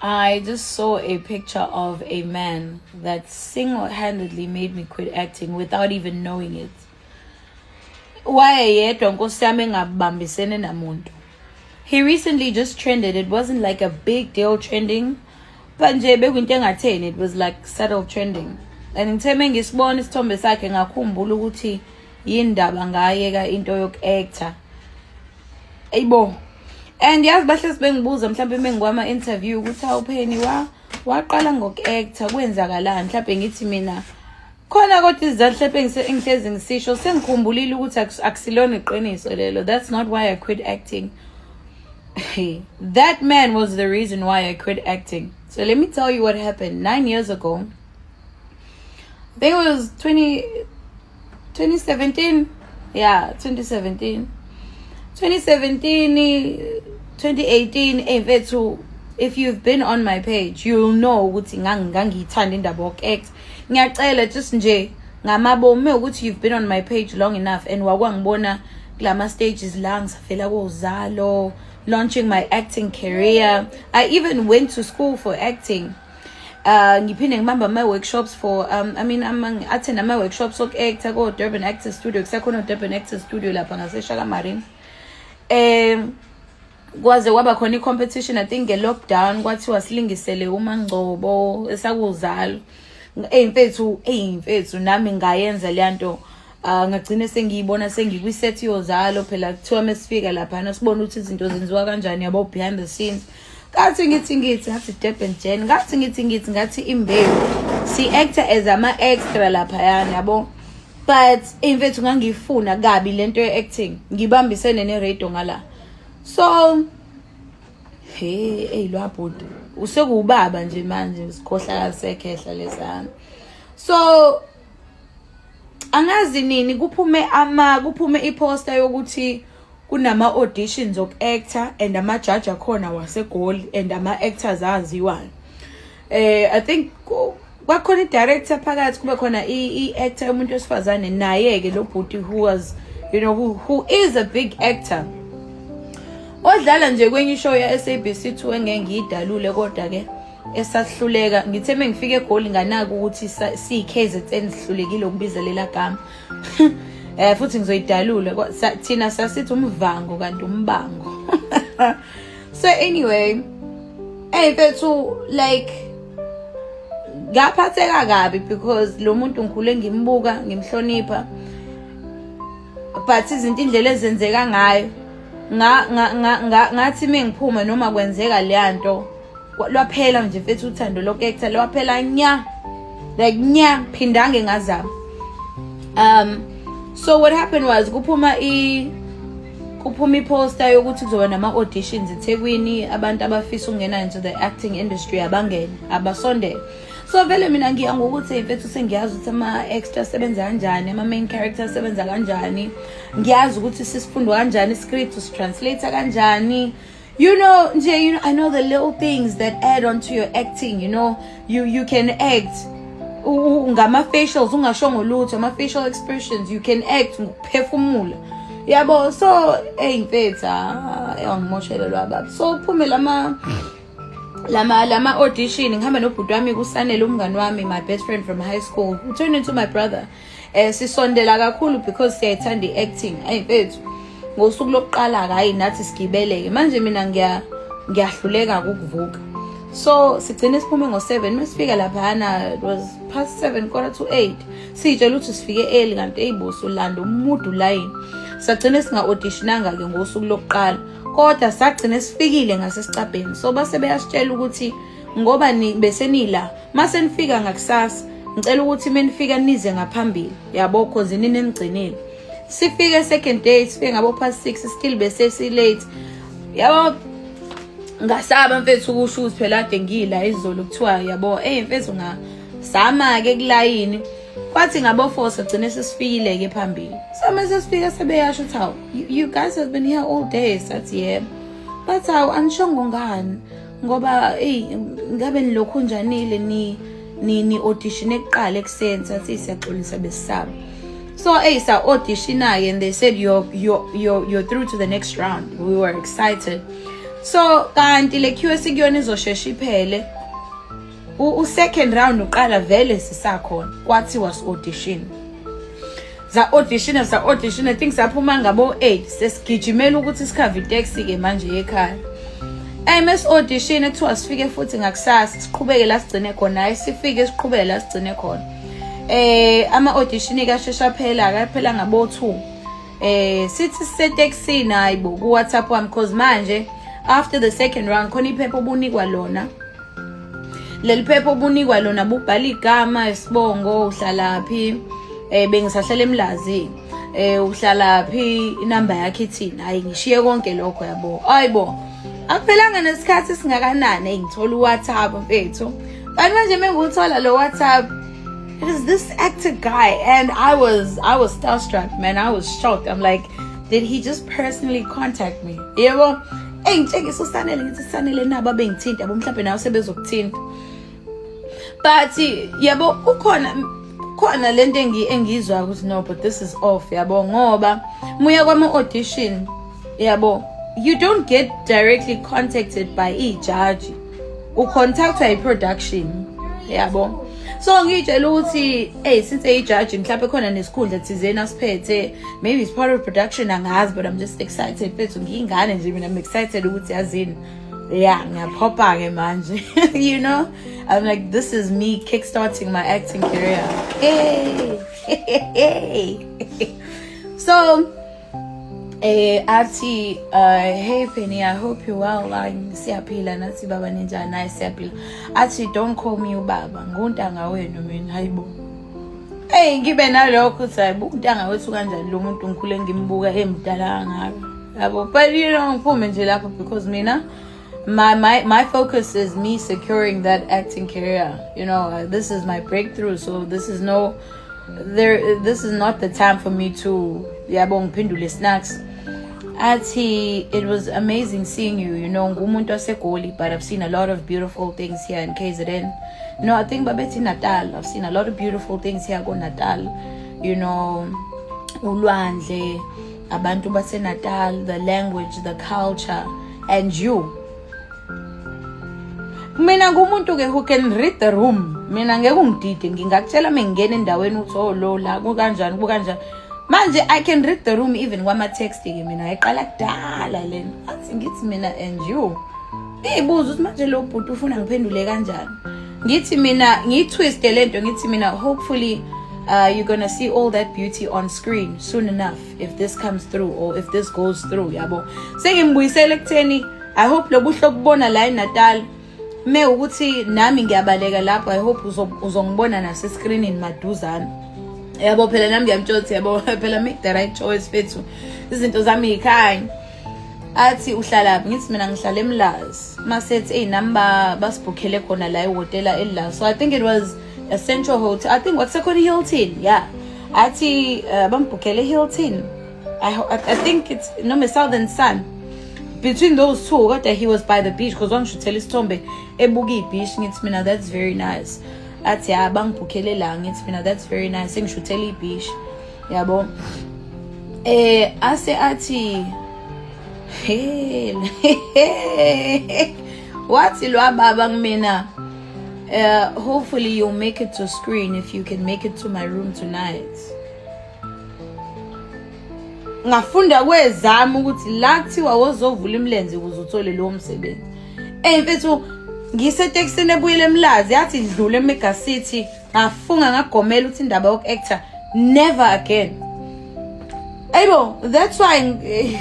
I just saw a picture of a man that single-handedly made me quit acting without even knowing it. Wayeyedwa Nkosi yami engabambisene namuntu. He recently just trended. It wasn't like a big deal trending, but nje bekuyinto engatheni, it was like subtle trending. And ngithe ngisibona isithombe sakhe ngakhumbula ukuthi yindaba ngayeka into yoku-actor. Ayibo. And yazi bahle sibengibuza mhlawumbe mengikwama interview ukuthi awupheni waqala ngoku-actor kwenzakalani mhlawumbe ngithi mina khona kodwa izizathu mhlawumbe engihlezi ngisisho sengikhumbulile ukuthi akusilona iqiniso lelo. That's not why I quit acting. That man was the reason why I quit acting. So let me tell you what happened 9 years ago. I think it was 2017. Yeah, 2017. 2017, 2018, if you've been on my page, you'll know ukuthi ngangithanda indaba yoku-act. Ngiyacela just nje ngamabomu ukuthi you've been on my page long enough and wakwangibona kulama stages la ngisafela koZalo, launching my acting career. I even went to school for acting. Ngiphinde ngibamba my workshops for attend my workshops soku-actor ko Durban Actors Studio. Kusakhona Durban Actors Studio lapha ngaseShaka Marine. Kwaze kwaba khona i-competition, I think nge-lockdown kwathiwa silingisele uMangcobo esakuZalo. Mfethu nami ngayenza leyanto. Ngagcina sengiyibona sengikwi-set yoZalo phela kuthiwa mesifika laphana sibona ukuthi izinto zenziwa kanjani yabo behind the scenes. Ngathi Durban Jen, ngathi imbewu si-actor as ama-extra laphayana yabo. But mfethu ngangifuna kabi lento ye-acting, ngibambisene ne-radio ngala. So lwabhuti usekuwubaba nje manje sikhohlakala sekhehla lesana. So angazi nini kuphume i-poster yokuthi kunama auditions of-actor and ama-judge akhona waseGoli and ama-actors aziwayo. I think kwakhona i-director phakathi kube khona i-actor umuntu wesifazane naye-ke lo bhuti who is a big actor. Odlala nje kwenye ishow ya SABC2 engeke ngiyidalule kodwa ke esahluleka ngithe mengifike eGoli nganaka ukuthi si-KZN sihlulekile ukubiza lela gama. Futhi ngizoyidalula thina sasithi umvango kanti umbango. So anyway, mfethu like ngaphatheka kabi because lo muntu ngikhule ngimbuka ngimhlonipha, but izinto indlela ezenzeka ngayo ngathi mengiphuma noma kwenzeka leyanto lwaphela nje mfethu uthando loku-actor lwaphela nya phindange ngazama. So what happened was kuphuma i-poster yokuthi kuzoba nama-auditions eThekwini, abantu abafisa ukungena into the acting industry abangene abasondele. So vele mina ngiya ngokuthi mfethu sengiyazi ukuthi ama-extra asebenza kanjani, ama-main characters asebenza kanjani, ngiyazi ukuthi sisifundwa kanjani i-script usitranslate kanjani. I know the little things that add on to your acting. You can act ngama-facials ungashongo lutho, ama-facial expressions, you can act ngokuphefumula yabo. So mfethu angimoshele lwababa. So kuphume lama audition ngihamba nobhuti wami kuSanele umngani wami, my best friend from high school, who turned into my brother. Sisondela kakhulu because siyayithanda i-acting. Mfethu ngosuku lokuqala hayi nathi sigibeleke manje mina ngiyahluleka ukuvuka. So sigcine siphume ngo7 mesifika laphana, it was past 7 quarter-to-8. Sitshela ukuthi sifike early kanti eyibuso landa umudu line. Sagcine singa-auditionanga ke ngosuku lokuqala kodwa sagcine sifikile ngasesicabheni. So base beyasitshela ukuthi ngoba besenila mase nifika ngakusasa ngicela ukuthi menifika nize ngaphambili yabo cause nini nigcinile. Sifike second day sifike ngabo past 6 still bese si late yabo. Ngasaba mfethu ukusho ukuthi phela ade ngila izolo kuthiwa yabo mfethu ngasama ke kulayini kwathi ngabo 4 sagcine sesifikile ke phambili. Samase sifika sebeyasho ukuthi hawu you guys have been here all day. Sathi yebo, but hawu anishongo ngani ngoba ngabe nilokhu njanile ni audition ekuqala ekuseni. Sathi siyaxolisa besisaba. So sa audition and they said you're through to the next round. We were excited. So kanti le QS kuyona izoshesha iphele. U-second round uqala vele sisakhona kwathi was audition. Za audition I think saphuma ngabo 8 sesigijimela ukuthi sikhave taxi ke manje ekhaya. MS audition ethiwa sifike futhi ngakusasa siqhubeke la sigcine khona sifike siqhubeke la sigcine khona. Ama audition kashesha phela akaphela ngabo 2. Sithi sisetaxi nayibo ku WhatsApp wami because manje after the second round khona iphepha obunikwa lona. Leli phepha obunikwa lona bubhala igama isibongo uhlalaphi bengisahlala eMlazi uhlalaphi inamba yakhe ithini hayi ngishiye konke lokho yabo ayibo akuphelanga nesikhathi singakanani ngithola uWhatsApp mfethu kanti manje menguthola lo WhatsApp it is this actor guy and I was starstruck man. I was shocked. I'm like, did he just personally contact me? Yebo engitshengisa uSanele ngithi Sanele nabo bengithinta yabo mhlawumbe nawe sebezokuthinta. But yabo khona lento engizwa ukuthi no but this is off yabo ngoba muya kwama audition yabo you don't get directly contacted by judge ucontactwa production yabo so ngitshela ukuthi since judge mhlawumbe khona nesikhundla thizeni asiphethe maybe it's part of production angazi but I'm just excited mfethu ngingane nje mina I'm excited ukuthi yazini yeah ngiyaphopha ke manje you know I'm like this is me kickstarting my acting career so athi hey Penny I hope you well siyaphila nathi baba ninjani naye siyaphila athi don't call me ubaba nguntanga wenu mina hayibo ngibe nalokho uthi hayibo untanga wethu kanjani lo muntu ngikhule ngimbuka emdala kangaka yabo but you know ngiphume nje lapho because mina my focus is me securing that acting career. You know, this is my breakthrough. So this is not the time for me to ngiphendule snacks. It was amazing seeing you. You know, ngumuntu waseGoli, but I've seen a lot of beautiful things here in KZN. No, I think Babeti Natal. I've seen a lot of beautiful things here go Natal. You know, ulwandle, abantu base Natal, the language, the culture, and you. Mina ngumuntu ke who can read the room. Mina ngeke ungidide ngingakutshela mengena endaweni uthi oh lo la kukanjani kukanjani. Manje I can read the room even kwama text ke mina eqala kudala lena. Athi ngithi mina and you. Ibuza ukuthi manje lo bhuti ufuna ngiphendule kanjani. Ngithi mina ngitwiste lento ngithi mina hopefully you're going to see all that beauty on screen soon enough if this comes through or if this goes through yabo. Sengimbuyisela ekutheni I hope lo buhlo kubona la eNatal me ukuthi nami ngiyabaleka lapho I hope uzongibona nase screenini maduzana yabo phela nami ngiyamtshotha yabo phela make the right choice fethu izinto zami yikhaya athi uhlalaphi ngithi mina ngihlala eMlazi masethi namba basibhukhele khona la ehotela eLazi so I think it was a Central Hotel I think kwakusekhona Hilton yeah athi bambhukhele Hilton I think it's noma Southern Sun between those two kodwa he was by the beach because wangishutela isithombe ebuka ibeach ngithi mina that's very nice athi bangibhukhele la ngithi mina that's very nice ngishutela ibeach yabo athi wathi lo baba kumina hopefully you'll make it to screen if you can make it to my room tonight ngafunda kwezami ukuthi la kuthiwa wozovula imlenze ukuze uthole lo msebenzi mfethu ngiseteksini ebuyele eMlazi yathi idlule eMega City ngafunga ngagomela ukuthi indaba yokuactor never again ayibo that's why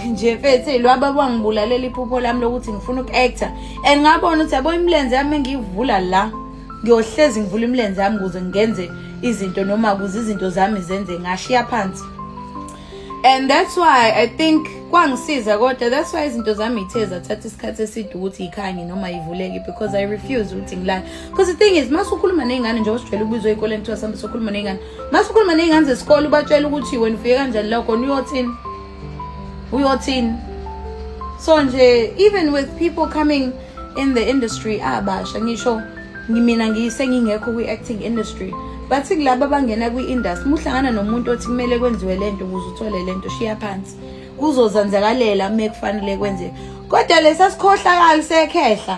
nje mfethu lo ababa ngibulalela iphupho lami lokuthi ngifuna ukuactor and ngabona ukuthi yabo imlenze yami ngivula la ngiyohlezi ngivula imlenze yami ukuze ngenze izinto noma ukuze izinto zami zenze ngashiya phansi. And that's why I think kwangisiza kodwa that's why izinto zami ithe zathatha isikhathi eside ukuthi ikhanye noma ivuleke because I refuse ukuthi ngilale because the thing is masukhuluma nezingane nje osijwayele ukubizwa ezikoleni kuthiwa sambe sokhuluma nezingane masukhuluma nezingane zesikole ubatshela ukuthi wena ufike kanjani la khona uyothini so nje even with people coming in the industry abasha ngisho mina ngiyisengingekho kwi-acting industry but kulabo abangena kwi-industry muhlangana nomuntu othi kumele kwenziwe lento ukuze uthole lento shiya phansi kuzozanzakalela mekufanele kwenze kodwa lesasikhohlakala sekhehla